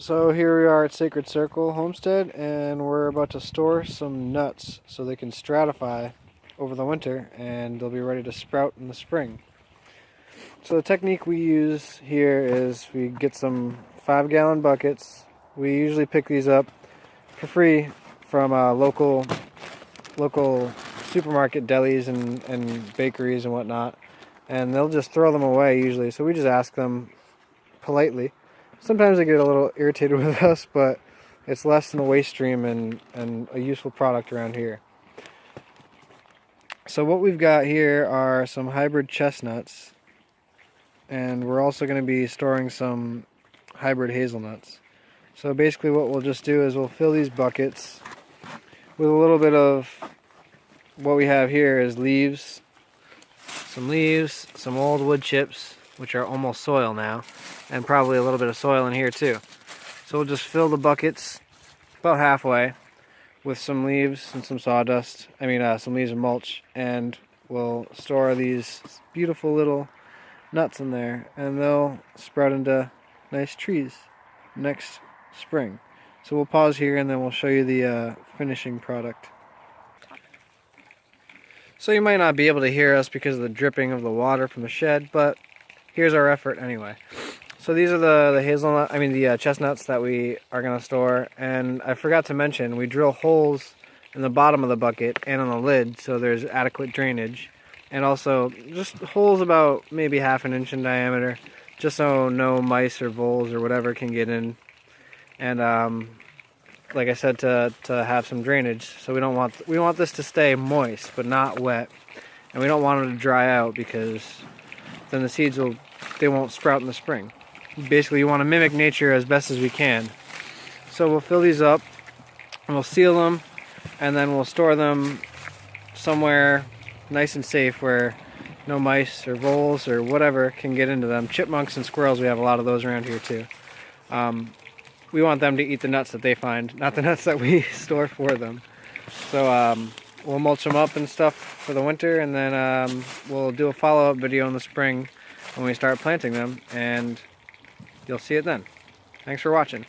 So here we are at Sacred Circle Homestead, and we're about to store some nuts so they can stratify over the winter and they'll be ready to sprout in the spring. So the technique we use here is we get some 5-gallon buckets. We usually pick these up for free from local supermarket delis and bakeries and whatnot, and they'll just throw them away usually. So we just ask them politely. Sometimes they get a little irritated with us, but it's less than the waste stream and a useful product around here. So what we've got here are some hybrid chestnuts, and we're also going to be storing some hybrid hazelnuts. So basically what we'll just do is we'll fill these buckets with a little bit of what we have here is leaves, some old wood chips, which are almost soil now, and probably a little bit of soil in here too. So we'll just fill the buckets about halfway with some leaves and some sawdust, some leaves and mulch, and we'll store these beautiful little nuts in there, and they'll sprout into nice trees next spring. So we'll pause here and then we'll show you the finishing product. So you might not be able to hear us because of the dripping of the water from the shed, but here's our effort anyway. So these are the chestnuts that we are going to store, and I forgot to mention we drill holes in the bottom of the bucket and on the lid so there's adequate drainage, and also just holes about maybe ½ an inch in diameter, just so no mice or voles or whatever can get in, and like I said, to have some drainage. So we want this to stay moist but not wet, and we don't want it to dry out because then the seeds won't sprout in the spring. Basically, you want to mimic nature as best as we can. So we'll fill these up and we'll seal them, and then we'll store them somewhere nice and safe where no mice or voles or whatever can get into them. Chipmunks and squirrels, we have a lot of those around here too. We want them to eat the nuts that they find, not the nuts that we store for them. So we'll mulch them up and stuff for the winter, and then we'll do a follow-up video in the spring when we start planting them, and you'll see it then. Thanks for watching.